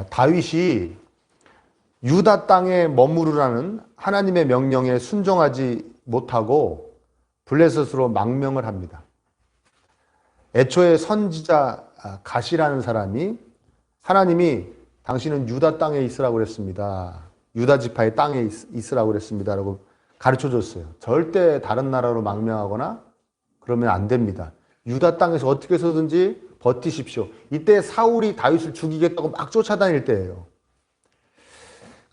다윗이 유다 땅에 머무르라는 하나님의 명령에 순종하지 못하고 블레셋으로 망명을 합니다. 애초에 선지자 갓이라는 사람이 하나님이 당신은 유다 땅에 있으라고 그랬습니다. 유다 지파의 땅에 있으라고 그랬습니다. 라고 가르쳐 줬어요. 절대 다른 나라로 망명하거나 그러면 안 됩니다. 유다 땅에서 어떻게 해서든지 버티십시오. 이때 사울이 다윗을 죽이겠다고 막 쫓아다닐 때예요.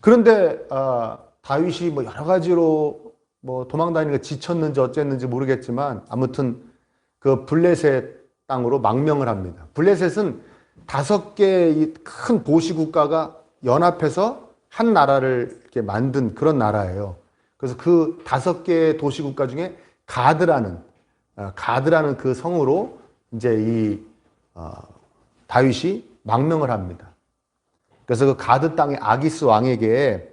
그런데 다윗이 뭐 여러 가지로 뭐 도망다니는 게 지쳤는지 어쨌는지 모르겠지만 아무튼 그 블레셋 땅으로 망명을 합니다. 블레셋은 5개의 큰 도시 국가가 연합해서 한 나라를 이렇게 만든 그런 나라예요. 그래서 그 5개의 도시 국가 중에 가드라는 그 성으로 이제 이 다윗이 망명을 합니다. 그래서 그 가드 땅의 아기스 왕에게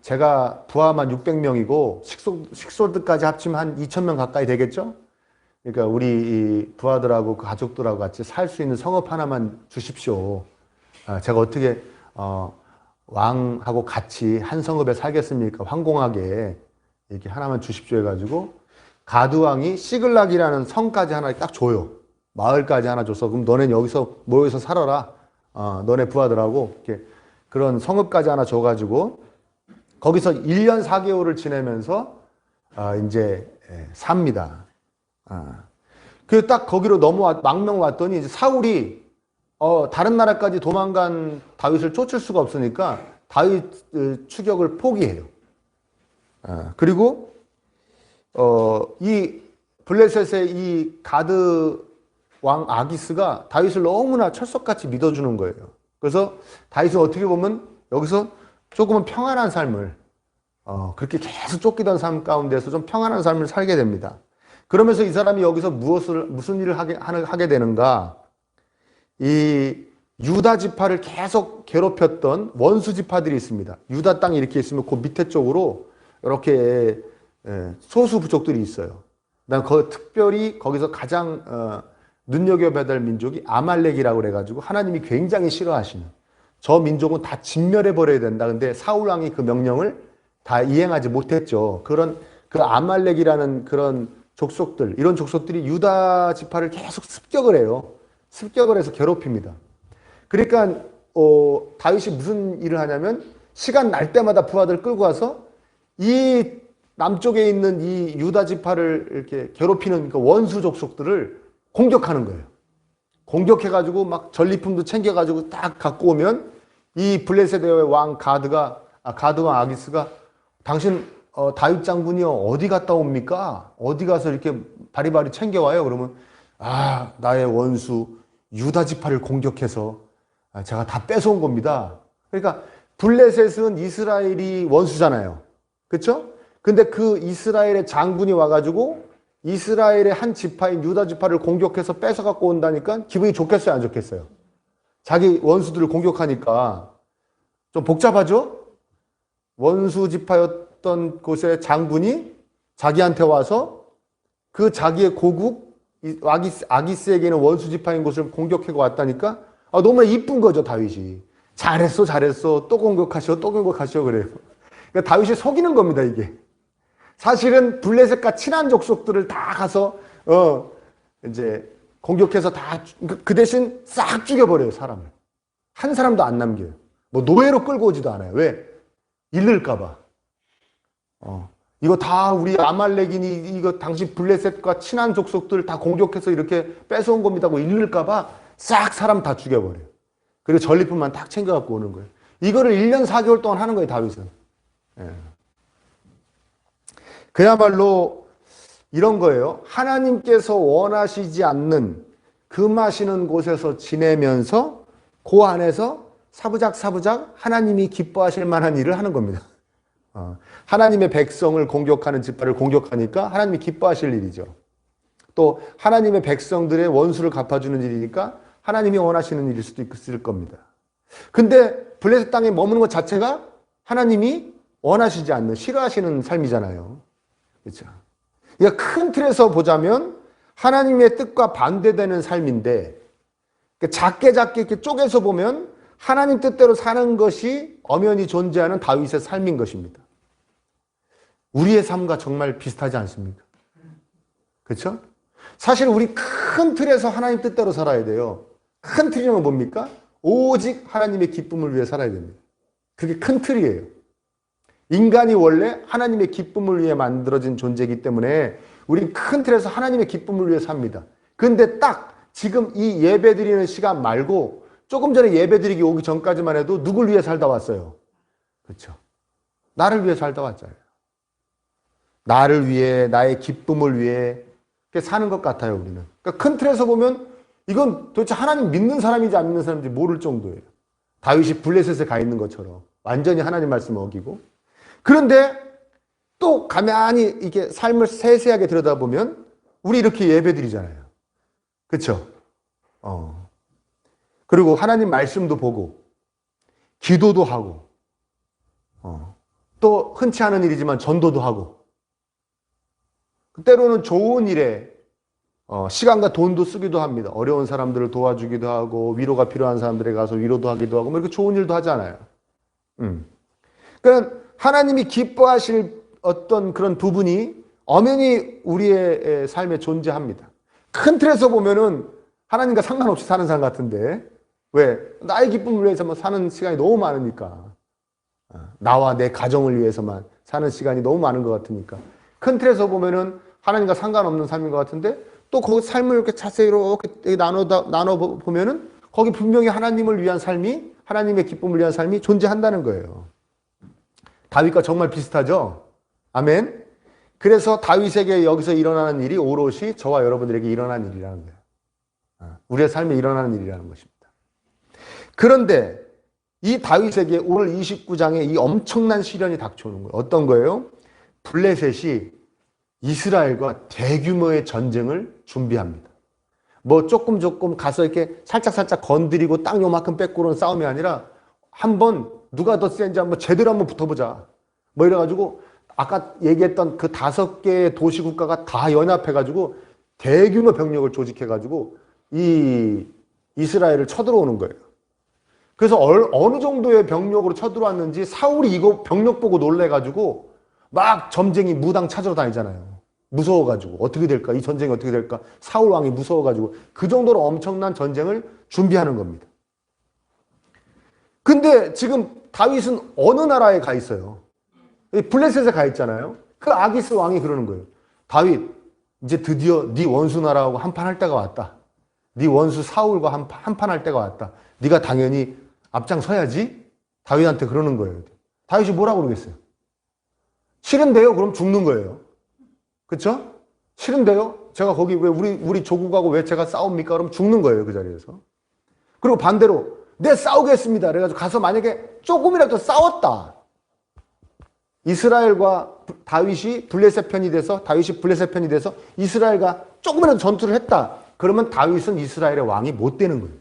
제가 부하만 600명이고 식솔들까지 합치면 한 2,000명 가까이 되겠죠? 그러니까 우리 부하들하고 그 가족들하고 같이 살 수 있는 성읍 하나만 주십시오. 제가 어떻게 왕하고 같이 한 성읍에 살겠습니까? 황공하게 이렇게 하나만 주십시오 해가지고 가드 왕이 시글락이라는 성까지 하나 딱 줘요. 마을까지 하나 줘서 그럼 너넨 여기서 모여서 살아라. 너네 부하들하고 이렇게 그런 성읍까지 하나 줘가지고 거기서 1년 4개월을 지내면서 이제 삽니다. 그래서 딱 거기로 망명 왔더니 이제 사울이 다른 나라까지 도망간 다윗을 쫓을 수가 없으니까 다윗 추격을 포기해요. 그리고 이 블레셋의 이 가드 왕 아기스가 다윗을 너무나 철석같이 믿어주는 거예요. 그래서 다윗은 어떻게 보면 여기서 조금은 평안한 삶을 그렇게 계속 쫓기던 삶 가운데서 좀 평안한 삶을 살게 됩니다. 그러면서 이 사람이 여기서 무슨 일을 하게 되는가? 이 유다 지파를 계속 괴롭혔던 원수 지파들이 있습니다. 유다 땅이 이렇게 있으면 그 밑에 쪽으로 이렇게 소수 부족들이 있어요. 그다음 특별히 거기서 가장 눈여겨봐야 될 민족이 아말렉이라고 그래가지고 하나님이 굉장히 싫어하시는 저 민족은 다 진멸해버려야 된다. 근데 사울 왕이 그 명령을 다 이행하지 못했죠. 그 아말렉이라는 그런 족속들, 이런 족속들이 유다 지파를 계속 습격을 해요. 습격을 해서 괴롭힙니다. 그러니까 다윗이 무슨 일을 하냐면 시간 날 때마다 부하들 끌고 와서 이 남쪽에 있는 이 유다 지파를 이렇게 괴롭히는 그 원수 족속들을 공격하는 거예요. 공격해가지고 막 전리품도 챙겨가지고 딱 갖고 오면 이 블레셋의 왕 가드 왕 아기스가 당신 다윗 장군이요 어디 갔다 옵니까? 어디 가서 이렇게 바리바리 챙겨와요? 그러면 나의 원수 유다 지파를 공격해서 제가 다 뺏어온 겁니다. 그러니까 블레셋은 이스라엘이 원수잖아요. 그렇죠? 근데 그 이스라엘의 장군이 와가지고 이스라엘의 한 지파인 유다 지파를 공격해서 뺏어 갖고 온다니까 기분이 좋겠어요, 안 좋겠어요? 자기 원수들을 공격하니까 좀 복잡하죠? 원수 지파였던 곳의 장군이 자기한테 와서 그 자기의 고국 아기스에게는 원수 지파인 곳을 공격하고 왔다니까 너무나 이쁜 거죠, 다윗이. 잘했어, 또 공격하시오, 그래요. 그러니까 다윗이 속이는 겁니다, 이게. 사실은 블레셋과 친한 족속들을 다 가서 이제 공격해서 그 대신 싹 죽여버려요, 사람을. 한 사람도 안 남겨요. 뭐 노예로 끌고 오지도 않아요. 왜? 잃을까 봐. 이거 다 우리 아말렉인이 이거 당신 블레셋과 친한 족속들 다 공격해서 이렇게 뺏어온 겁니다 하고 잃을까 봐 싹 사람 다 죽여버려요. 그리고 전리품만 딱 챙겨갖고 오는 거예요. 이거를 1년 4개월 동안 하는 거예요, 다윗은. 그야말로 이런 거예요. 하나님께서 원하시지 않는 금하시는 곳에서 지내면서 그 안에서 사부작 하나님이 기뻐하실 만한 일을 하는 겁니다. 하나님의 백성을 공격하는 지파를 공격하니까 하나님이 기뻐하실 일이죠. 또 하나님의 백성들의 원수를 갚아주는 일이니까 하나님이 원하시는 일일 수도 있을 겁니다. 근데 블레셋 땅에 머무는 것 자체가 하나님이 원하시지 않는, 싫어하시는 삶이잖아요. 그렇죠? 그러니까 큰 틀에서 보자면 하나님의 뜻과 반대되는 삶인데 그러니까 작게 작게 이렇게 쪼개서 보면 하나님 뜻대로 사는 것이 엄연히 존재하는 다윗의 삶인 것입니다. 우리의 삶과 정말 비슷하지 않습니까? 그렇죠? 사실 우리 큰 틀에서 하나님 뜻대로 살아야 돼요. 큰 틀이란 뭡니까? 오직 하나님의 기쁨을 위해 살아야 됩니다. 그게 큰 틀이에요. 인간이 원래 하나님의 기쁨을 위해 만들어진 존재이기 때문에 우린 큰 틀에서 하나님의 기쁨을 위해 삽니다. 근데 딱 지금 이 예배 드리는 시간 말고 조금 전에 예배 드리기 오기 전까지만 해도 누굴 위해 살다 왔어요? 그렇죠? 나를 위해 살다 왔잖아요. 나를 위해, 나의 기쁨을 위해 사는 것 같아요, 우리는. 그러니까 큰 틀에서 보면 이건 도대체 하나님 믿는 사람인지 안 믿는 사람인지 모를 정도예요. 다윗이 블레셋에 가 있는 것처럼 완전히 하나님 말씀을 어기고. 그런데 또 가만히 이렇게 삶을 세세하게 들여다보면 우리 이렇게 예배 드리잖아요. 그렇죠? 그리고 하나님 말씀도 보고 기도도 하고 또 흔치 않은 일이지만 전도도 하고 때로는 좋은 일에 시간과 돈도 쓰기도 합니다. 어려운 사람들을 도와주기도 하고 위로가 필요한 사람들에 가서 위로도 하기도 하고 뭐 이렇게 좋은 일도 하잖아요. 그러니까 하나님이 기뻐하실 어떤 그런 부분이 엄연히 우리의 삶에 존재합니다. 큰 틀에서 보면은 하나님과 상관없이 사는 사람 같은데 왜? 나의 기쁨을 위해서만 사는 시간이 너무 많으니까. 나와 내 가정을 위해서만 사는 시간이 너무 많은 것 같으니까. 큰 틀에서 보면은 하나님과 상관없는 삶인 것 같은데 또 그 삶을 이렇게 자세히 이렇게 나눠 보면은 거기 분명히 하나님을 위한 삶이, 하나님의 기쁨을 위한 삶이 존재한다는 거예요. 다윗과 정말 비슷하죠? 아멘. 그래서 다윗에게 여기서 일어나는 일이 오롯이 저와 여러분들에게 일어난 일이라는 거예요. 우리의 삶에 일어나는 일이라는 것입니다. 그런데 이 다윗에게 오늘 29장에 이 엄청난 시련이 닥쳐오는 거예요. 어떤 거예요? 블레셋이 이스라엘과 대규모의 전쟁을 준비합니다. 뭐 조금 가서 이렇게 살짝 건드리고 땅 요만큼 뺏고는 싸움이 아니라 한번 누가 더 센지 한번 제대로 한번 붙어보자. 뭐 이래가지고 아까 얘기했던 그 5개의 도시국가가 다 연합해가지고 대규모 병력을 조직해가지고 이 이스라엘을 쳐들어오는 거예요. 그래서 어느 정도의 병력으로 쳐들어왔는지 사울이 이거 병력 보고 놀래가지고 막 점쟁이 무당 찾으러 다니잖아요. 무서워가지고 어떻게 될까? 이 전쟁이 어떻게 될까? 사울 왕이 무서워가지고 그 정도로 엄청난 전쟁을 준비하는 겁니다. 근데 지금 다윗은 어느 나라에 가 있어요? 블레셋에 가 있잖아요. 그 아기스 왕이 그러는 거예요. 다윗, 이제 드디어 네 원수 나라하고 한판 할 때가 왔다. 네 원수 사울과 한판 할 때가 왔다. 네가 당연히 앞장서야지. 다윗한테 그러는 거예요. 다윗이 뭐라고 그러겠어요? 싫은데요? 그럼 죽는 거예요. 그렇죠? 싫은데요? 제가 거기 왜 우리 조국하고 왜 제가 싸웁니까? 그럼 죽는 거예요, 그 자리에서. 그리고 반대로 네, 싸우겠습니다. 그래가지고 가서 만약에 조금이라도 싸웠다. 이스라엘과 다윗이 블레셋 편이 돼서 이스라엘과 조금이라도 전투를 했다. 그러면 다윗은 이스라엘의 왕이 못 되는 거예요.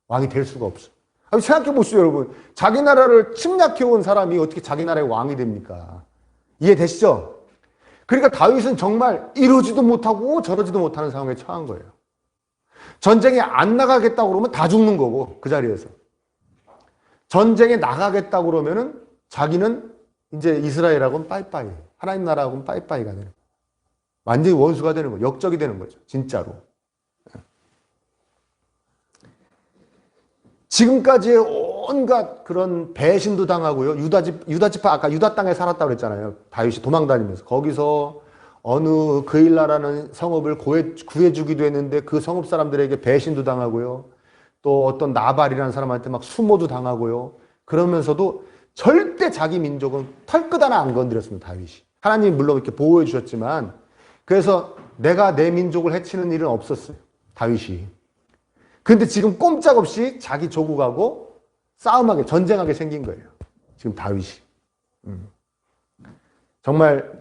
왕이 될 수가 없어요. 생각해 보시죠, 여러분. 자기 나라를 침략해온 사람이 어떻게 자기 나라의 왕이 됩니까? 이해되시죠? 그러니까 다윗은 정말 이러지도 못하고 저러지도 못하는 상황에 처한 거예요. 전쟁에 안 나가겠다고 그러면 다 죽는 거고, 그 자리에서. 전쟁에 나가겠다고 그러면은 자기는 이제 이스라엘하고는 빠이빠이, 하나님 나라하고는 빠이빠이가 되는 거예요. 완전히 원수가 되는 거예요. 역적이 되는 거죠, 진짜로. 지금까지의 온갖 그런 배신도 당하고요. 유다지파 아까 유다 땅에 살았다고 그랬잖아요. 다윗이 도망다니면서. 거기서 어느 그일라라는 성읍을 구해주기도 했는데 그 성읍 사람들에게 배신도 당하고요. 또 어떤 나발이라는 사람한테 막 수모도 당하고요. 그러면서도 절대 자기 민족은 털끝 하나 안 건드렸습니다. 다윗이. 하나님이 물론 이렇게 보호해 주셨지만 그래서 내가 내 민족을 해치는 일은 없었어요. 다윗이. 근데 지금 꼼짝없이 자기 조국하고 싸움하게, 전쟁하게 생긴 거예요. 지금 다윗이. 정말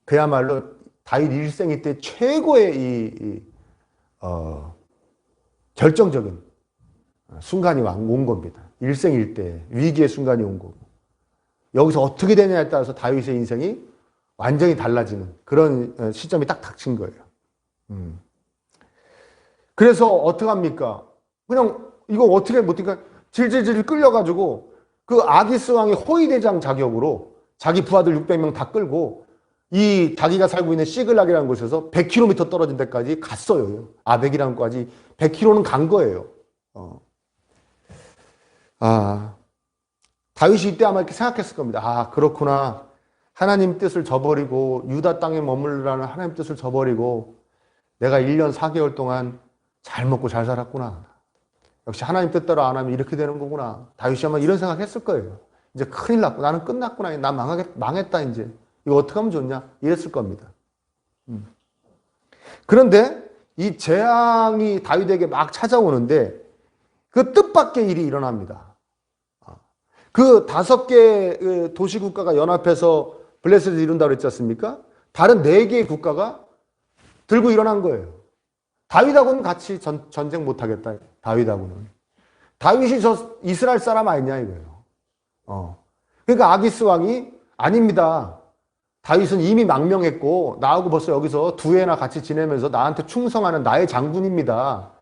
그야말로 다윗 일생일 때 최고의 결정적인 순간이 온 겁니다. 일생일 때 위기의 순간이 온 거고. 여기서 어떻게 되냐에 따라서 다윗의 인생이 완전히 달라지는 그런 시점이 딱 닥친 거예요. 그래서 어떡합니까? 그냥 이거 어떻게 못하니까 질질질 끌려가지고 그 아기스 왕이 호위대장 자격으로 자기 부하들 600명 다 끌고 이 자기가 살고 있는 시글락이라는 곳에서 100km 떨어진 데까지 갔어요. 아벡이라는 곳까지 100km는 간 거예요. 다윗이 이때 아마 이렇게 생각했을 겁니다. 아, 그렇구나. 하나님 뜻을 저버리고 유다 땅에 머물라는 하나님 뜻을 저버리고 내가 1년 4개월 동안 잘 먹고 잘 살았구나. 역시 하나님 뜻대로 안 하면 이렇게 되는 거구나. 다윗이 아마 이런 생각했을 거예요. 이제 큰일 났고 나는 끝났구나. 나 망했다 이제. 이거 어떻게 하면 좋냐? 이랬을 겁니다. 그런데 이 재앙이 다윗에게 막 찾아오는데 그 뜻밖의 일이 일어납니다. 그 5개 도시국가가 연합해서 블레셋을 이룬다고 그랬지 않습니까? 다른 4개의 국가가 들고 일어난 거예요. 다윗하고는 같이 전쟁 못하겠다. 다윗하고는. 다윗이 저 이스라엘 사람 아니냐 이거예요. 그러니까 아기스 왕이 아닙니다. 다윗은 이미 망명했고 나하고 벌써 여기서 2해나 같이 지내면서 나한테 충성하는 나의 장군입니다.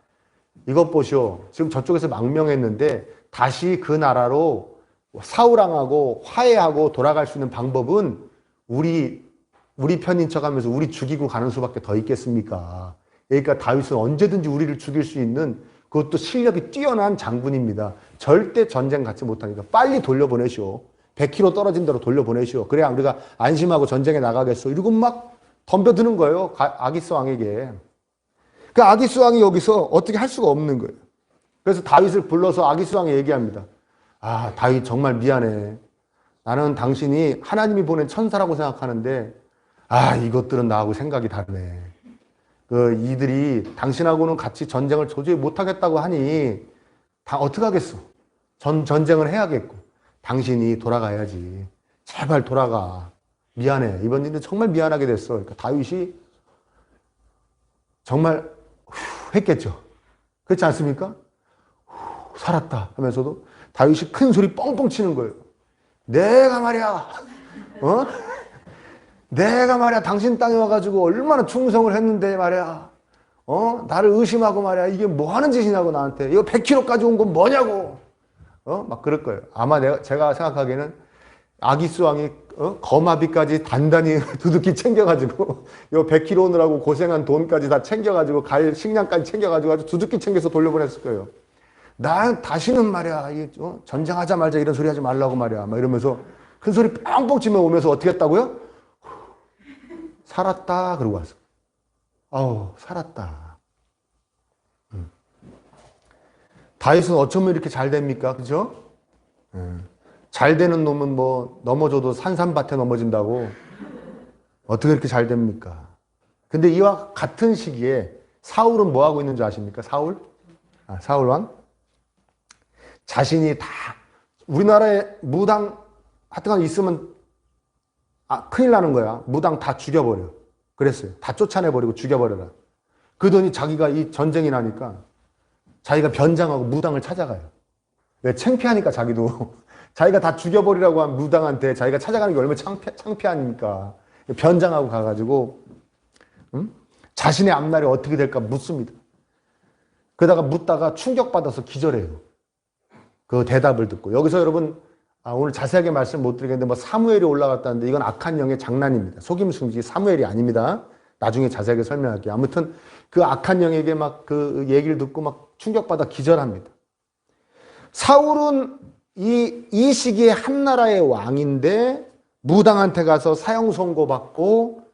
이것 보시오. 지금 저쪽에서 망명했는데 다시 그 나라로 사울왕하고 화해하고 돌아갈 수 있는 방법은 우리 편인 척하면서 우리 죽이고 가는 수밖에 더 있겠습니까? 그러니까 다윗은 언제든지 우리를 죽일 수 있는 그것도 실력이 뛰어난 장군입니다. 절대 전쟁 같이 못하니까 빨리 돌려보내시오. 100km 떨어진 데로 돌려보내시오. 그래야 우리가 안심하고 전쟁에 나가겠어. 이러고 막 덤벼드는 거예요. 아기스 왕에게. 그 아기스 왕이 여기서 어떻게 할 수가 없는 거예요. 그래서 다윗을 불러서 아기스 왕에 얘기합니다. 아, 다윗 정말 미안해. 나는 당신이 하나님이 보낸 천사라고 생각하는데 이것들은 나하고 생각이 다르네. 이들이 당신하고는 같이 전쟁을 도저히 못하겠다고 하니 다 어떡하겠어. 전쟁을 해야겠고 당신이 돌아가야지. 제발 돌아가. 미안해. 이번 일은 정말 미안하게 됐어. 그러니까 다윗이 정말 했겠죠. 그렇지 않습니까? 살았다 하면서도 다윗이 큰 소리 뻥뻥 치는 거예요. 내가 말이야. 내가 말이야 당신 땅에 와가지고 얼마나 충성을 했는데 말이야. 나를 의심하고 말이야. 이게 뭐 하는 짓이냐고 나한테. 이거 100km까지 온 건 뭐냐고. 막 그럴 거예요. 아마 제가 생각하기에는 아기스 왕이 거마비까지 단단히 두둑히 챙겨가지고 요 100km 오느라고 고생한 돈까지 다 챙겨가지고 갈 식량까지 챙겨가지고 아주 두둑히 챙겨서 돌려보냈을 거예요. 난 다시는 말이야 전쟁하자 말자 이런 소리 하지 말라고 말이야 막 이러면서 큰 소리 뻥뻥 치며 오면서 어떻게 했다고요? 살았다 그러고 왔어. 살았다. 다윗은 어쩌면 이렇게 잘 됩니까? 그죠? 잘 되는 놈은 뭐 넘어져도 산산밭에 넘어진다고 어떻게 이렇게 잘 됩니까? 근데 이와 같은 시기에 사울은 뭐 하고 있는 줄 아십니까? 사울 왕? 자신이 다 우리나라에 무당 하여튼 있으면 큰일 나는 거야. 무당 다 죽여버려. 그랬어요. 다 쫓아내버리고 죽여버려라. 그러더니 자기가 이 전쟁이 나니까 자기가 변장하고 무당을 찾아가요. 왜? 창피하니까 자기도. 자기가 다 죽여버리라고 한 무당한테 자기가 찾아가는 게 얼마나 창피하니까. 변장하고 가가지고 자신의 앞날이 어떻게 될까 묻습니다. 그러다가 묻다가 충격받아서 기절해요. 그 대답을 듣고. 여기서 여러분 오늘 자세하게 말씀 못 드리겠는데 뭐 사무엘이 올라갔다는데 이건 악한 영의 장난입니다. 속임수인지 사무엘이 아닙니다. 나중에 자세하게 설명할게요. 아무튼 그 악한 영에게 막 그 얘기를 듣고 막 충격받아 기절합니다. 사울은 이 시기에 한 나라의 왕인데 무당한테 가서 사형 선고받고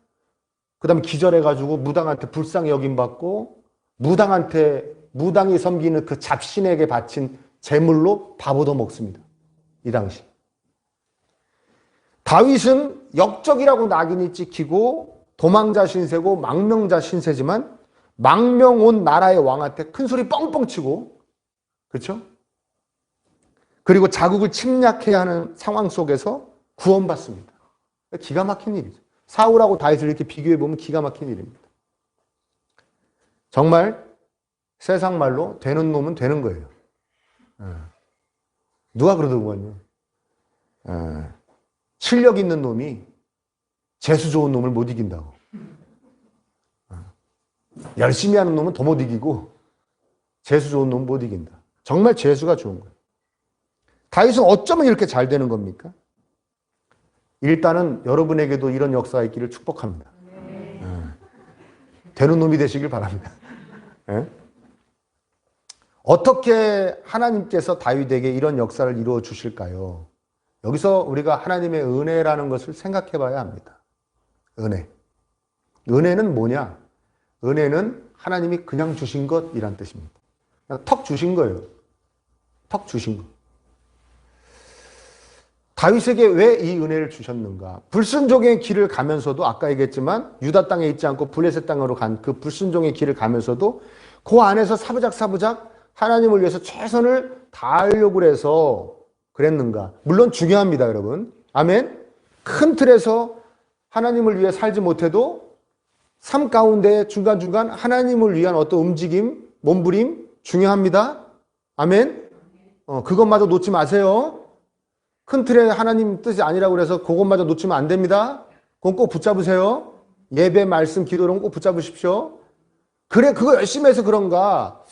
그다음에 기절해가지고 무당한테 불쌍히 여김받고 무당이 섬기는 그 잡신에게 바친 제물로 밥 얻어먹습니다. 이 당시. 다윗은 역적이라고 낙인이 찍히고 도망자 신세고 망명자 신세지만 망명 온 나라의 왕한테 큰 소리 뻥뻥 치고 그렇죠? 그리고 자국을 침략해야 하는 상황 속에서 구원받습니다. 기가 막힌 일이죠. 사울하고 다윗을 이렇게 비교해보면 기가 막힌 일입니다. 정말 세상 말로 되는 놈은 되는 거예요. 누가 그러더군요. 실력 있는 놈이 재수 좋은 놈을 못 이긴다고. 열심히 하는 놈은 더 못 이기고 재수 좋은 놈 못 이긴다. 정말 재수가 좋은 거예요. 다윗은 어쩌면 이렇게 잘 되는 겁니까? 일단은 여러분에게도 이런 역사가 있기를 축복합니다. 되는 놈이 되시길 바랍니다. 어떻게 하나님께서 다윗에게 이런 역사를 이루어 주실까요? 여기서 우리가 하나님의 은혜라는 것을 생각해 봐야 합니다. 은혜. 은혜는 뭐냐? 은혜는 하나님이 그냥 주신 것이란 뜻입니다. 그냥 턱 주신 거예요. 턱 주신 거. 다윗에게 왜 이 은혜를 주셨는가? 불순종의 길을 가면서도 아까 얘기했지만 유다 땅에 있지 않고 블레셋 땅으로 간 그 불순종의 길을 가면서도 그 안에서 사부작 하나님을 위해서 최선을 다하려고 해서 그랬는가? 물론 중요합니다, 여러분. 아멘. 큰 틀에서 하나님을 위해 살지 못해도 삶 가운데 중간중간 하나님을 위한 어떤 움직임, 몸부림 중요합니다. 아멘. 그것마저 놓지 마세요. 큰 틀에 하나님 뜻이 아니라고 해서 그것마저 놓치면 안 됩니다. 그건 꼭 붙잡으세요. 예배, 말씀, 기도는 꼭 붙잡으십시오. 그래, 그거 열심히 해서 그런가?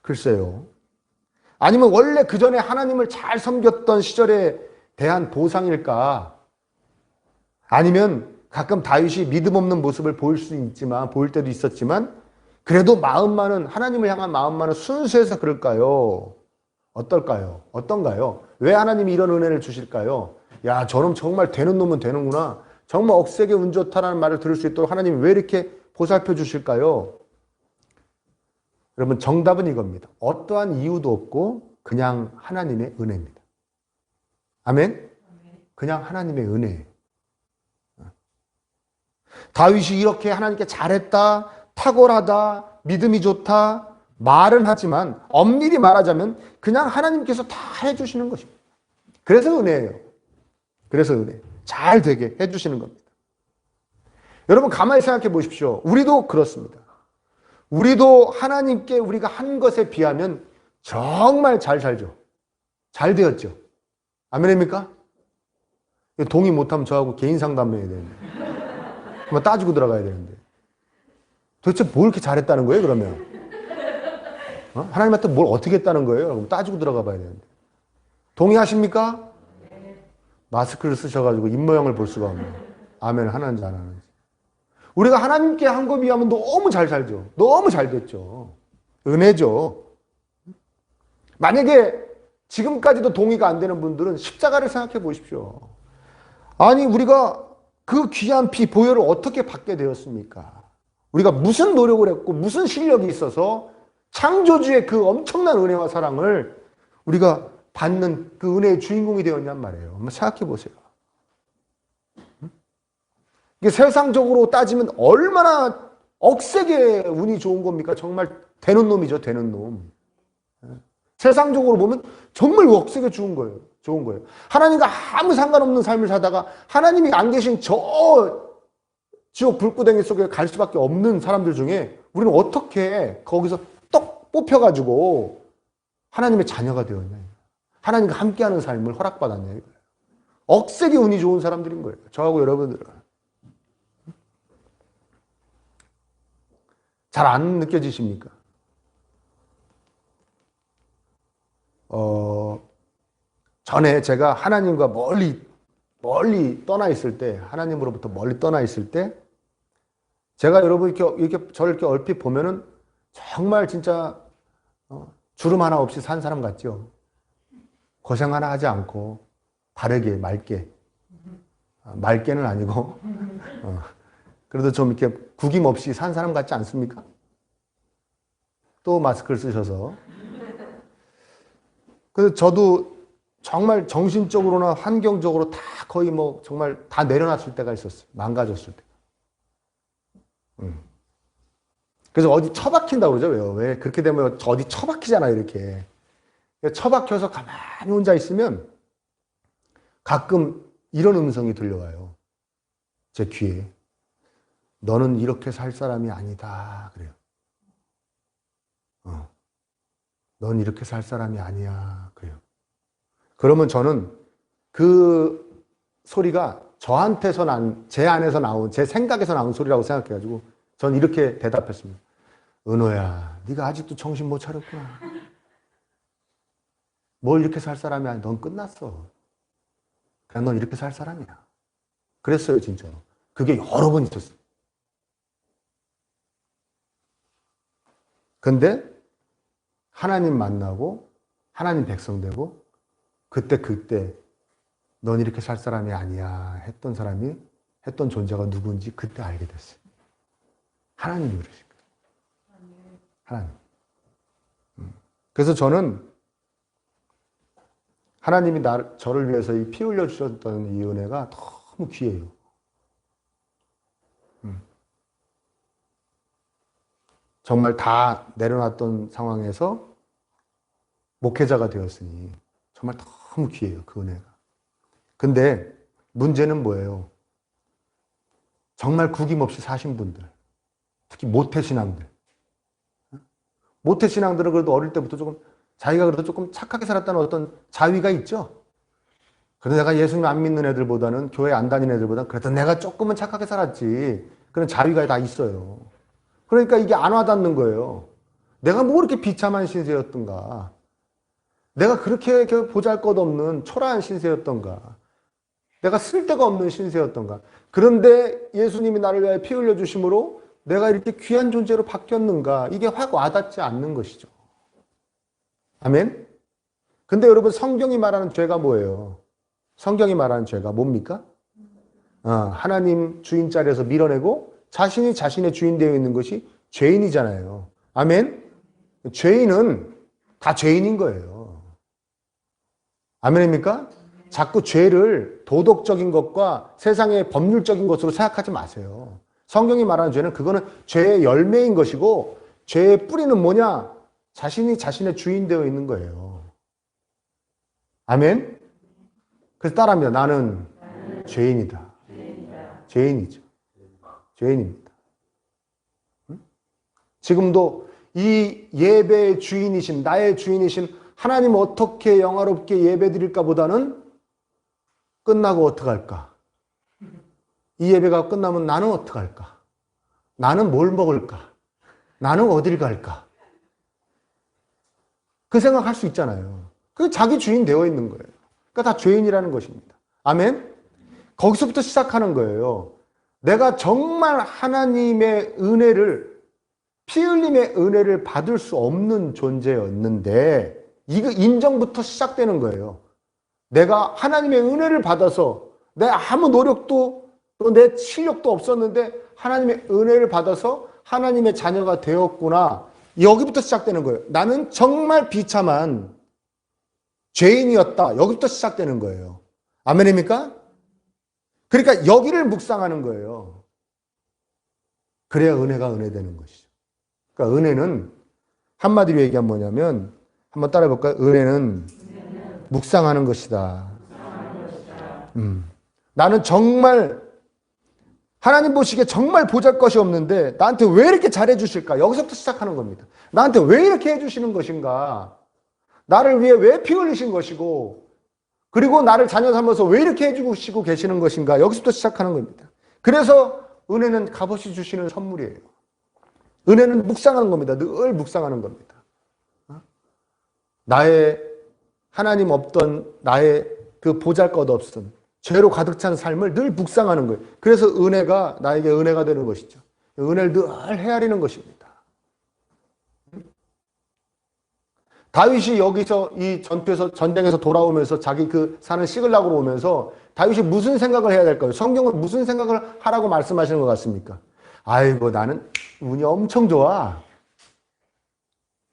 글쎄요. 아니면 원래 그 전에 하나님을 잘 섬겼던 시절에 대한 보상일까? 아니면 가끔 다윗이 믿음 없는 모습을 보일 때도 있었지만 그래도 마음만은 하나님을 향한 마음만은 순수해서 그럴까요? 어떤가요? 왜 하나님이 이런 은혜를 주실까요? 야, 저놈 정말 되는 놈은 되는구나. 정말 억세게 운 좋다라는 말을 들을 수 있도록 하나님이 왜 이렇게 보살펴 주실까요? 여러분, 정답은 이겁니다. 어떠한 이유도 없고 그냥 하나님의 은혜입니다. 아멘? 그냥 하나님의 은혜예요. 다윗이 이렇게 하나님께 잘했다, 탁월하다, 믿음이 좋다 말은 하지만 엄밀히 말하자면 그냥 하나님께서 다 해주시는 것입니다. 그래서 은혜예요. 그래서 은혜. 잘 되게 해주시는 겁니다. 여러분 가만히 생각해 보십시오. 우리도 그렇습니다. 우리도 하나님께 우리가 한 것에 비하면 정말 잘 살죠. 잘 되었죠. 아멘입니까? 동의 못하면 저하고 개인 상담해야 되는데. 한번 따지고 들어가야 되는데. 도대체 뭘 이렇게 잘했다는 거예요, 그러면? 하나님한테 뭘 어떻게 했다는 거예요? 그럼 따지고 들어가 봐야 되는데. 동의하십니까? 마스크를 쓰셔가지고 입모양을 볼 수가 없네요. 아멘 하는지 안 하는지. 우리가 하나님께 한 거 비하면 너무 잘 살죠. 너무 잘 됐죠. 은혜죠. 만약에 지금까지도 동의가 안 되는 분들은 십자가를 생각해 보십시오. 아니 우리가 그 귀한 피 보혈을 어떻게 받게 되었습니까? 우리가 무슨 노력을 했고 무슨 실력이 있어서 창조주의 그 엄청난 은혜와 사랑을 우리가 받는 그 은혜의 주인공이 되었냔 말이에요. 한번 생각해 보세요. 이게 세상적으로 따지면 얼마나 억세게 운이 좋은 겁니까? 정말 되는 놈이죠, 되는 놈. 세상적으로 보면 정말 억세게 좋은 거예요. 하나님과 아무 상관없는 삶을 사다가 하나님이 안 계신 저 지옥 불구덩이 속에 갈 수밖에 없는 사람들 중에 우리는 어떻게 거기서 떡 뽑혀가지고 하나님의 자녀가 되었냐. 하나님과 함께하는 삶을 허락받았냐. 억세게 운이 좋은 사람들인 거예요. 저하고 여러분들은. 잘 안 느껴지십니까? 전에 제가 하나님과 멀리 떠나 있을 때, 하나님으로부터 멀리 떠나 있을 때, 제가 여러분 이렇게 저를 이렇게 얼핏 보면은 정말 진짜 주름 하나 없이 산 사람 같죠? 고생 하나 하지 않고 바르게 맑게, 맑게는 아니고 그래도 좀 이렇게 구김 없이 산 사람 같지 않습니까? 또 마스크를 쓰셔서. 그래서 저도 정말 정신적으로나 환경적으로 다 거의 뭐 정말 다 내려놨을 때가 있었어요. 망가졌을 때. 그래서 어디 처박힌다고 그러죠. 왜? 그렇게 되면 어디 처박히잖아요, 이렇게. 처박혀서 가만히 혼자 있으면 가끔 이런 음성이 들려와요. 제 귀에. 너는 이렇게 살 사람이 아니다. 그래요. 넌 이렇게 살 사람이 아니야. 그래요. 그러면 저는 그 소리가 저한테서 제 안에서 나온, 제 생각에서 나온 소리라고 생각해가지고 전 이렇게 대답했습니다. 은호야, 네가 아직도 정신 못 차렸구나. 뭘 이렇게 살 사람이 아니야. 넌 끝났어. 그냥 넌 이렇게 살 사람이야. 그랬어요, 진짜. 그게 여러 번 있었어요. 근데 하나님 만나고 하나님 백성 되고 그때 넌 이렇게 살 사람이 아니야 했던 사람이 했던 존재가 누구인지 그때 알게 됐어요. 하나님이 그러신 거예요. 하나님. 그래서 저는 하나님이 저를 위해서 이 피 흘려 주셨던 이 은혜가 너무 귀해요. 정말 다 내려놨던 상황에서 목회자가 되었으니 정말 너무 귀해요, 그 은혜가. 근데 문제는 뭐예요? 정말 구김없이 사신 분들, 특히 모태신앙들. 모태신앙들은 그래도 어릴 때부터 조금 자기가 그래도 조금 착하게 살았다는 어떤 자위가 있죠. 그래도 내가 예수님 안 믿는 애들보다는 교회 안 다니는 애들보다는 그래도 내가 조금은 착하게 살았지. 그런 자위가 다 있어요. 그러니까 이게 안 와닿는 거예요. 내가 뭐 그렇게 비참한 신세였던가. 내가 그렇게 보잘것없는 초라한 신세였던가. 내가 쓸데가 없는 신세였던가. 그런데 예수님이 나를 위하여 피 흘려주심으로 내가 이렇게 귀한 존재로 바뀌었는가. 이게 확 와닿지 않는 것이죠. 아멘? 근데 여러분 성경이 말하는 죄가 뭐예요? 성경이 말하는 죄가 뭡니까? 하나님 주인 자리에서 밀어내고 자신이 자신의 주인 되어 있는 것이 죄인이잖아요. 아멘? 죄인은 다 죄인인 거예요. 아멘입니까? 자꾸 죄를 도덕적인 것과 세상의 법률적인 것으로 생각하지 마세요. 성경이 말하는 죄는 그거는 죄의 열매인 것이고 죄의 뿌리는 뭐냐? 자신이 자신의 주인 되어 있는 거예요. 아멘? 그래서 따라합니다. 나는 죄인이다. 죄인이죠. 죄인입니다. 지금도 이 예배의 주인이신, 나의 주인이신 하나님 어떻게 영화롭게 예배 드릴까 보다는 끝나고 어떡할까? 이 예배가 끝나면 나는 어떡할까? 나는 뭘 먹을까? 나는 어딜 갈까? 그 생각할 수 있잖아요. 그게 자기 주인 되어 있는 거예요. 그러니까 다 죄인이라는 것입니다. 아멘? 거기서부터 시작하는 거예요. 내가 정말 하나님의 은혜를, 피 흘림의 은혜를 받을 수 없는 존재였는데 이거 인정부터 시작되는 거예요. 내가 하나님의 은혜를 받아서 내 아무 노력도 또 내 실력도 없었는데 하나님의 은혜를 받아서 하나님의 자녀가 되었구나. 여기부터 시작되는 거예요. 나는 정말 비참한 죄인이었다. 여기부터 시작되는 거예요. 아멘입니까? 그러니까 여기를 묵상하는 거예요. 그래야 은혜가 은혜되는 것이죠. 그러니까 은혜는 한마디로 얘기하면 뭐냐면 한번 따라해 볼까요? 은혜는 묵상하는 것이다. 나는 정말 하나님 보시기에 정말 보잘것이 없는데 나한테 왜 이렇게 잘해 주실까? 여기서부터 시작하는 겁니다. 나한테 왜 이렇게 해주시는 것인가? 나를 위해 왜 피 흘리신 것이고 그리고 나를 자녀 삼아서 왜 이렇게 해주시고 계시는 것인가? 여기서부터 시작하는 겁니다. 그래서 은혜는 값없이 주시는 선물이에요. 은혜는 묵상하는 겁니다. 늘 묵상하는 겁니다. 나의 하나님 없던 나의 그 보잘것없음 죄로 가득 찬 삶을 늘 묵상하는 거예요. 그래서 은혜가 나에게 은혜가 되는 것이죠. 은혜를 늘 헤아리는 것입니다. 다윗이 여기서 이 전쟁에서 돌아오면서 자기 그 사는 시글락으로 오면서 다윗이 무슨 생각을 해야 될까요? 성경은 무슨 생각을 하라고 말씀하시는 것 같습니까? 아이고 나는 운이 엄청 좋아.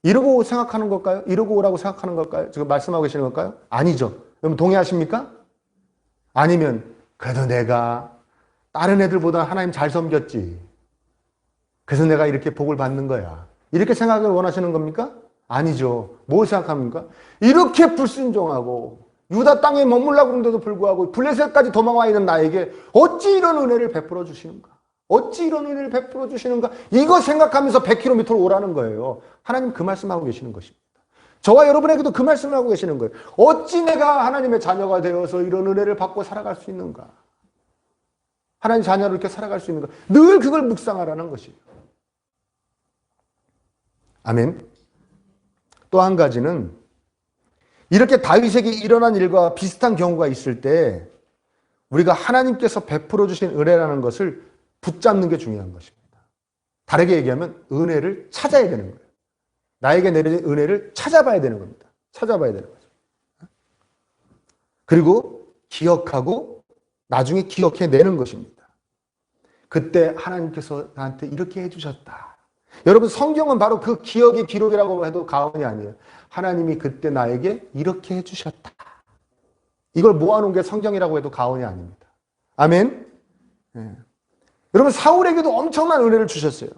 이러고 생각하는 걸까요? 이러고 오라고 생각하는 걸까요? 지금 말씀하고 계시는 걸까요? 아니죠. 여러분 동의하십니까? 아니면 그래도 내가 다른 애들보다 하나님 잘 섬겼지. 그래서 내가 이렇게 복을 받는 거야. 이렇게 생각을 원하시는 겁니까? 아니죠. 뭘 생각합니까? 이렇게 불순종하고 유다 땅에 머물라고 그러는데도 불구하고 블레셋까지 도망와 있는 나에게 어찌 이런 은혜를 베풀어 주시는가? 어찌 이런 은혜를 베풀어 주시는가? 이거 생각하면서 100km를 오라는 거예요. 하나님 그 말씀하고 계시는 것입니다. 저와 여러분에게도 그 말씀을 하고 계시는 거예요. 어찌 내가 하나님의 자녀가 되어서 이런 은혜를 받고 살아갈 수 있는가? 하나님 자녀로 이렇게 살아갈 수 있는가? 늘 그걸 묵상하라는 것이에요. 아멘. 또 한 가지는 이렇게 다윗에게 일어난 일과 비슷한 경우가 있을 때 우리가 하나님께서 베풀어 주신 은혜라는 것을 붙잡는 게 중요한 것입니다. 다르게 얘기하면 은혜를 찾아야 되는 거예요. 나에게 내려진 은혜를 찾아봐야 되는 겁니다. 찾아봐야 되는 거죠. 그리고 기억하고 나중에 기억해내는 것입니다. 그때 하나님께서 나한테 이렇게 해주셨다. 여러분, 성경은 바로 그 기억의 기록이라고 해도 과언이 아니에요. 하나님이 그때 나에게 이렇게 해주셨다. 이걸 모아놓은 게 성경이라고 해도 과언이 아닙니다. 아멘? 네. 여러분, 사울에게도 엄청난 은혜를 주셨어요.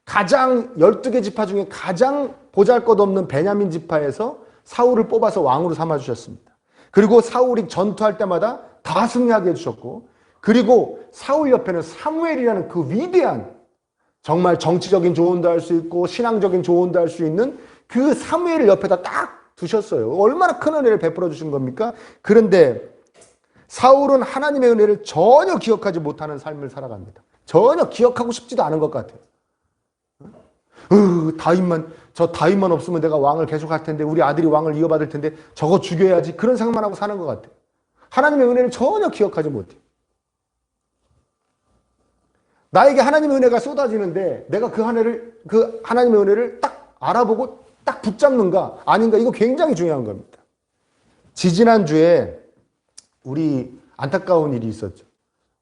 가장 12개 지파 중에 가장 보잘것없는 베냐민 지파에서 사울을 뽑아서 왕으로 삼아주셨습니다. 그리고 사울이 전투할 때마다 다 승리하게 해주셨고, 그리고 사울 옆에는 사무엘이라는 그 위대한, 정말 정치적인 조언도 할 수 있고 신앙적인 조언도 할 수 있는 그 사무엘을 옆에다 딱 두셨어요. 얼마나 큰 은혜를 베풀어 주신 겁니까? 그런데 사울은 하나님의 은혜를 전혀 기억하지 못하는 삶을 살아갑니다. 전혀 기억하고 싶지도 않은 것 같아요. 다윗만 없으면 내가 왕을 계속 할 텐데, 우리 아들이 왕을 이어받을 텐데 저거 죽여야지, 그런 생각만 하고 사는 것 같아요. 하나님의 은혜를 전혀 기억하지 못해요. 나에게 하나님의 은혜가 쏟아지는데 내가 그 하나님의 은혜를 딱 알아보고 딱 붙잡는가 아닌가, 이거 굉장히 중요한 겁니다. 지지난주에 우리 안타까운 일이 있었죠.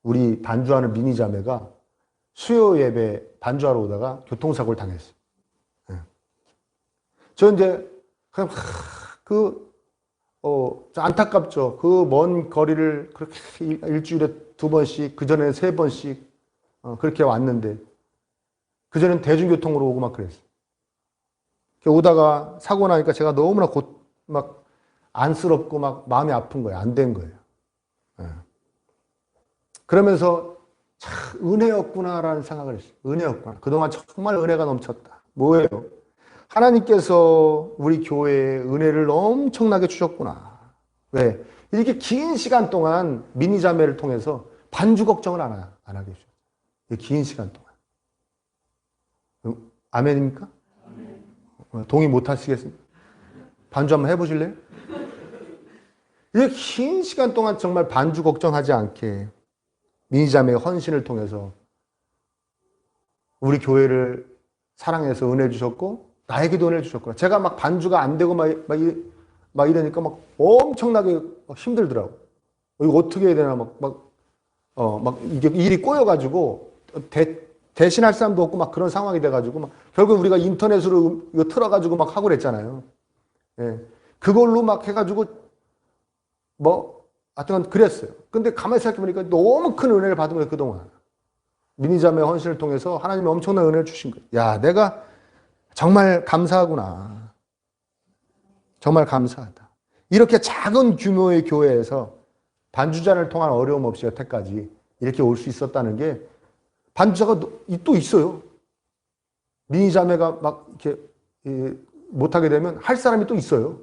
우리 반주하는 미니 자매가 수요 예배 반주하러 오다가 교통사고를 당했어요. 저 이제 그냥 안타깝죠. 그 먼 거리를 그렇게 일주일에 2번씩, 그 전에 3번씩 그렇게 왔는데, 그 전엔 대중교통으로 오고 막 그랬어요. 오다가 사고 나니까 제가 너무나 막 안쓰럽고 막 마음이 아픈 거예요. 안 된 거예요. 그러면서 참 은혜였구나라는 생각을 했어요. 은혜였구나. 그동안 정말 은혜가 넘쳤다. 뭐예요? 하나님께서 우리 교회에 은혜를 엄청나게 주셨구나. 왜? 이렇게 긴 시간 동안 미니 자매를 통해서 반주 걱정을 안 하게 해주셨어요. 긴 시간 동안. 아멘입니까? 동의 못 하시겠습니까? 반주 한번 해보실래요? 이렇게 긴 시간 동안 정말 반주 걱정하지 않게 미니자매의 헌신을 통해서 우리 교회를 사랑해서 은혜 주셨고, 나에게도 은혜 주셨구나. 제가 막 반주가 안 되고 막 이러니까 막 엄청나게 힘들더라고. 이거 어떻게 해야 되나 막 이게 일이 꼬여가지고 대신할 사람도 없고 막 그런 상황이 돼가지고 막 결국 우리가 인터넷으로 이거 틀어가지고 막 하고 그랬잖아요. 예. 그걸로 막 해가지고 하여튼 그랬어요. 근데 가만히 생각해보니까 너무 큰 은혜를 받은 거예요, 그동안. 미니자매 헌신을 통해서 하나님이 엄청난 은혜를 주신 거예요. 야, 내가 정말 감사하구나. 정말 감사하다. 이렇게 작은 규모의 교회에서 반주자를 통한 어려움 없이 여태까지 이렇게 올 수 있었다는 게, 반주자가 또 있어요. 미니자매가 막 이렇게 못하게 되면 할 사람이 또 있어요.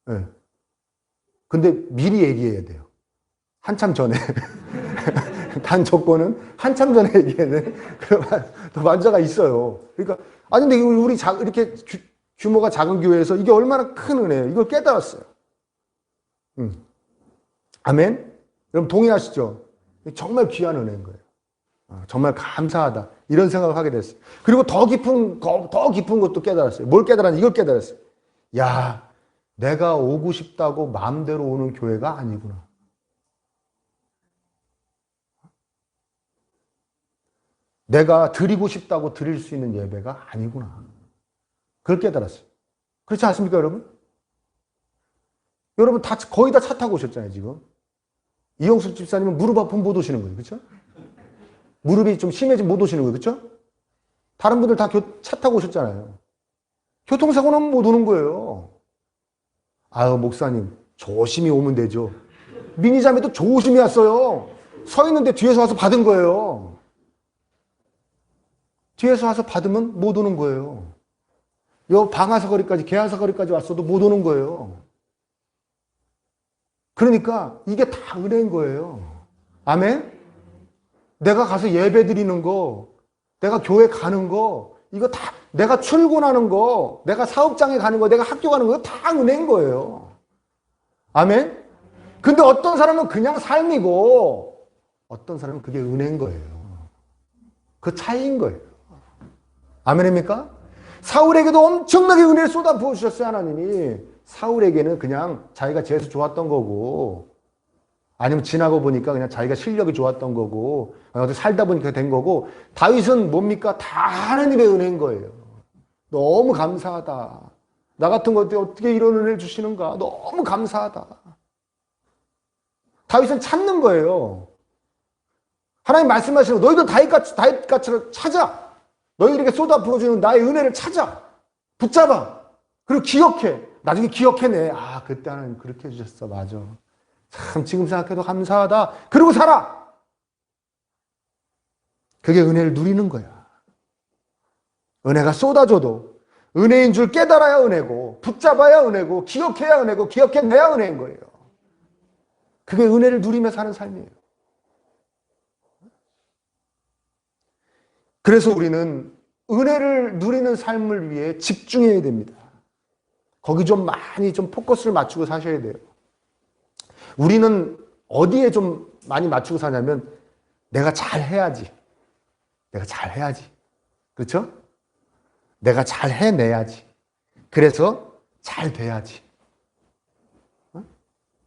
네. 근데 미리 얘기해야 돼요. 한참 전에. 단 조건은 한참 전에 얘기해야 돼. 그러면 또 반주자가 있어요. 그러니까, 아니, 근데 우리 이렇게 규모가 작은 교회에서 이게 얼마나 큰 은혜예요. 이걸 깨달았어요. 아멘? 여러분 동의하시죠? 정말 귀한 은혜인 거예요. 정말 감사하다. 이런 생각을 하게 됐어요. 그리고 더 깊은 것도 깨달았어요. 뭘 깨달았냐? 이걸 깨달았어요. 야, 내가 오고 싶다고 마음대로 오는 교회가 아니구나. 내가 드리고 싶다고 드릴 수 있는 예배가 아니구나. 그걸 깨달았어요. 그렇지 않습니까, 여러분? 여러분 거의 다 차 타고 오셨잖아요, 지금. 이용숙 집사님은 무릎 아프면 못 오시는 거예요, 그렇죠? 무릎이 좀 심해지면 못 오시는 거예요, 그렇죠? 다른 분들 다 차 타고 오셨잖아요. 교통사고 나면 못 오는 거예요. 아유, 목사님, 조심히 오면 되죠. 미니자매도 조심히 왔어요. 서 있는데 뒤에서 와서 받은 거예요. 뒤에서 와서 받으면 못 오는 거예요. 요 방아사거리까지, 개화사거리까지 왔어도 못 오는 거예요. 그러니까 이게 다 은혜인 거예요. 아멘? 내가 가서 예배 드리는 거, 내가 교회 가는 거, 이거 다 내가 출근하는 거, 내가 사업장에 가는 거, 내가 학교 가는 거 다 은혜인 거예요. 아멘? 근데 어떤 사람은 그냥 삶이고 어떤 사람은 그게 은혜인 거예요. 그 차이인 거예요. 아멘입니까? 사울에게도 엄청나게 은혜를 쏟아 부어주셨어요, 하나님이. 사울에게는 그냥 자기가 죄에서 좋았던 거고, 아니면 지나고 보니까 그냥 자기가 실력이 좋았던 거고, 어디 살다 보니까 된 거고, 다윗은 뭡니까? 다 하나님의 은혜인 거예요. 너무 감사하다. 나 같은 것도 어떻게 이런 은혜를 주시는가? 너무 감사하다. 다윗은 찾는 거예요. 하나님 말씀하시는 거, 너희도 다윗같이 찾아. 너희들에게 쏟아 부어주는 나의 은혜를 찾아. 붙잡아. 그리고 기억해. 나중에 기억해내. 아, 그때 하나님 그렇게 해주셨어. 맞아. 참 지금 생각해도 감사하다. 그러고 살아. 그게 은혜를 누리는 거야. 은혜가 쏟아져도 은혜인 줄 깨달아야 은혜고, 붙잡아야 은혜고, 기억해야 은혜고, 기억해내야 은혜인 거예요. 그게 은혜를 누리며 사는 삶이에요. 그래서 우리는 은혜를 누리는 삶을 위해 집중해야 됩니다. 거기 좀 많이 좀 포커스를 맞추고 사셔야 돼요. 우리는 어디에 좀 많이 맞추고 사냐면 내가 잘 해야지. 내가 잘 해야지. 그렇죠? 내가 잘 해내야지. 그래서 잘 돼야지. 어?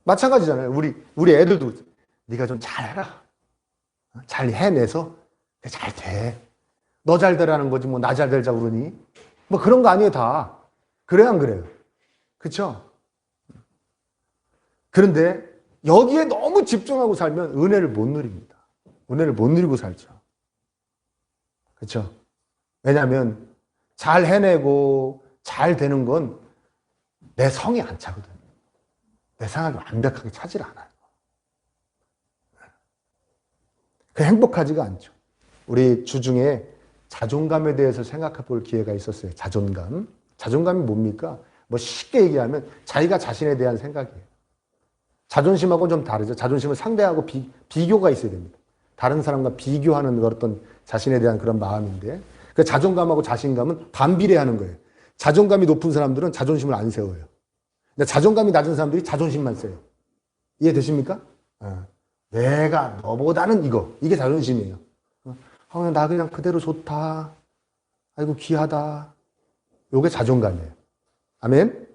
마찬가지잖아요. 우리 애들도 네가 좀 잘해라. 잘 해내서 잘 돼. 너 잘 되라는 거지 뭐 나 잘 되자 그러니? 뭐 그런 거 아니에요 다. 그래요 안 그래요? 그렇죠? 그런데 여기에 너무 집중하고 살면 은혜를 못 누립니다. 은혜를 못 누리고 살죠. 그렇죠? 왜냐하면 잘 해내고 잘 되는 건 내 성이 안 차거든요. 내 생각이 완벽하게 차질 않아요. 그 행복하지가 않죠. 우리 주중에 자존감에 대해서 생각해 볼 기회가 있었어요. 자존감. 자존감이 뭡니까? 뭐 쉽게 얘기하면 자기가 자신에 대한 생각이에요. 자존심하고는 좀 다르죠. 자존심은 상대하고 비교가 있어야 됩니다. 다른 사람과 비교하는 어떤 자신에 대한 그런 마음인데, 그 자존감하고 자신감은 반비례하는 거예요. 자존감이 높은 사람들은 자존심을 안 세워요. 근데 자존감이 낮은 사람들이 자존심만 세요. 이해되십니까? 내가 너보다는 이게 자존심이에요. 나 그냥 그대로 좋다. 아이고 귀하다. 이게 자존감이에요. 아멘?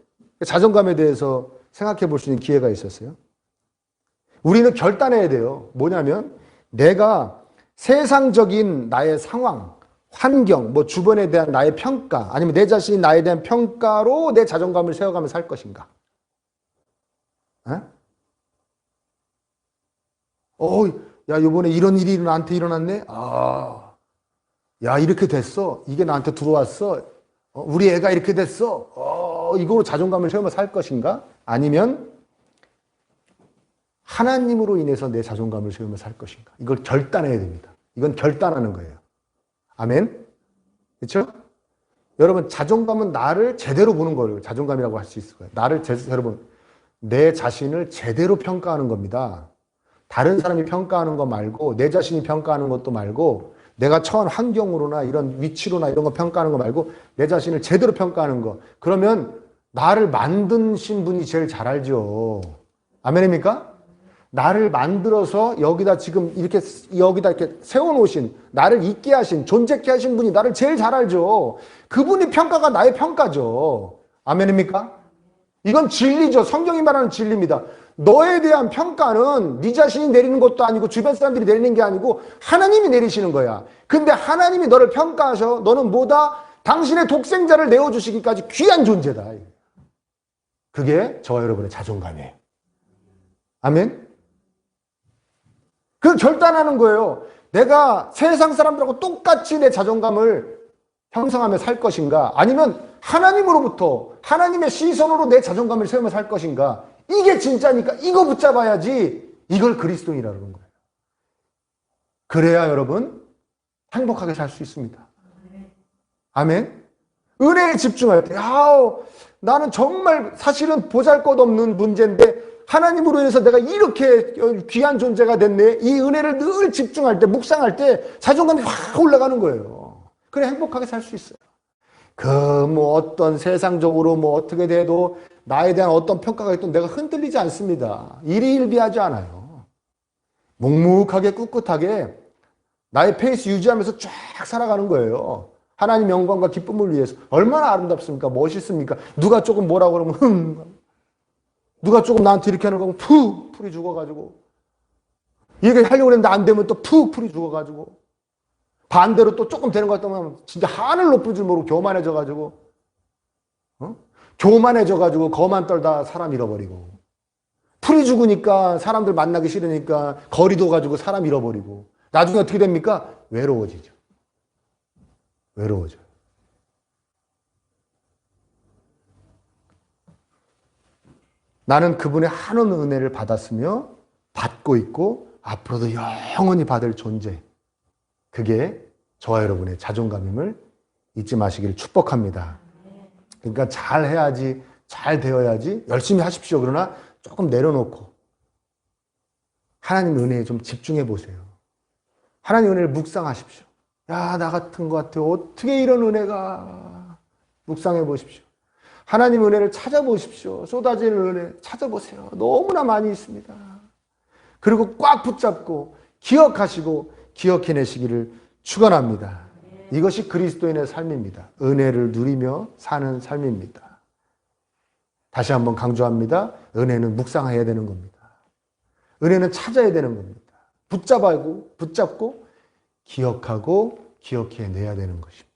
자존감에 대해서 생각해 볼 수 있는 기회가 있었어요. 우리는 결단해야 돼요. 뭐냐면 내가 세상적인 나의 상황, 환경, 뭐 주변에 대한 나의 평가, 아니면 내 자신이 나에 대한 평가로 내 자존감을 세워가며 살 것인가? 야, 이번에 이런 일이 나한테 일어났네? 야, 이렇게 됐어. 이게 나한테 들어왔어. 우리 애가 이렇게 됐어. 이거로 자존감을 세우며 살 것인가? 아니면 하나님으로 인해서 내 자존감을 세우며 살 것인가? 이걸 결단해야 됩니다. 이건 결단하는 거예요. 아멘? 그렇죠? 여러분, 자존감은 나를 제대로 보는 거예요. 자존감이라고 할 수 있을 거예요. 여러분, 내 자신을 제대로 평가하는 겁니다. 다른 사람이 평가하는 거 말고, 내 자신이 평가하는 것도 말고, 내가 처한 환경으로나 이런 위치로나 이런 거 평가하는 거 말고, 내 자신을 제대로 평가하는 거. 그러면 나를 만드신 분이 제일 잘 알죠. 아멘입니까? 나를 만들어서 여기다 이렇게 세워놓으신, 나를 있게 하신, 존재케 하신 분이 나를 제일 잘 알죠. 그분이 평가가 나의 평가죠. 아멘입니까? 이건 진리죠. 성경이 말하는 진리입니다. 너에 대한 평가는 네 자신이 내리는 것도 아니고 주변 사람들이 내리는 게 아니고 하나님이 내리시는 거야. 근데 하나님이 너를 평가하셔. 너는 뭐다? 당신의 독생자를 내어주시기까지 귀한 존재다. 그게 저와 여러분의 자존감이에요. 아멘? 그걸 결단하는 거예요. 내가 세상 사람들하고 똑같이 내 자존감을 형성하며 살 것인가? 아니면 하나님으로부터 하나님의 시선으로 내 자존감을 세우며 살 것인가? 이게 진짜니까 이거 붙잡아야지. 이걸 그리스도인이라는 거예요. 그래야 여러분 행복하게 살 수 있습니다. 아멘? 은혜에 집중할 때 나는 정말 사실은 보잘것없는 문제인데 하나님으로 인해서 내가 이렇게 귀한 존재가 됐네. 이 은혜를 늘 집중할 때, 묵상할 때 자존감이 확 올라가는 거예요. 그래 행복하게 살 수 있어요. 그 뭐 어떤 세상적으로 뭐 어떻게 돼도 나에 대한 어떤 평가가 있든 내가 흔들리지 않습니다. 일희일비하지 않아요. 묵묵하게 꿋꿋하게 나의 페이스 유지하면서 쫙 살아가는 거예요. 하나님 영광과 기쁨을 위해서. 얼마나 아름답습니까? 멋있습니까? 누가 조금 뭐라고 그러면 누가 조금 나한테 이렇게 하는 거 보면 푹 풀이 죽어가지고 이게 하려고 했는데 안 되면 또 푹 풀이 죽어가지고 반대로 또 조금 되는 것 같으면 진짜 하늘 높은 줄 모르고 교만해져가지고 교만해져가지고 거만 떨다 사람 잃어버리고 풀이 죽으니까 사람들 만나기 싫으니까 거리도 가지고 사람 잃어버리고 나중에 어떻게 됩니까? 외로워지죠. 외로워져요. 나는 그분의 한없는 은혜를 받았으며 받고 있고 앞으로도 영원히 받을 존재. 그게 저와 여러분의 자존감임을 잊지 마시기를 축복합니다. 그러니까 잘 해야지, 잘 되어야지, 열심히 하십시오. 그러나 조금 내려놓고 하나님 은혜에 좀 집중해 보세요. 하나님 은혜를 묵상하십시오. 야, 나 같은 것 같아요. 어떻게 이런 은혜가. 묵상해 보십시오. 하나님 은혜를 찾아보십시오. 쏟아지는 은혜 찾아보세요. 너무나 많이 있습니다. 그리고 꽉 붙잡고 기억하시고 기억해내시기를 축원합니다. 이것이 그리스도인의 삶입니다. 은혜를 누리며 사는 삶입니다. 다시 한번 강조합니다. 은혜는 묵상해야 되는 겁니다. 은혜는 찾아야 되는 겁니다. 붙잡고 기억하고 기억해내야 되는 것입니다.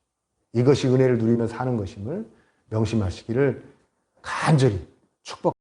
이것이 은혜를 누리며 사는 것임을 명심하시기를 간절히 축복합니다.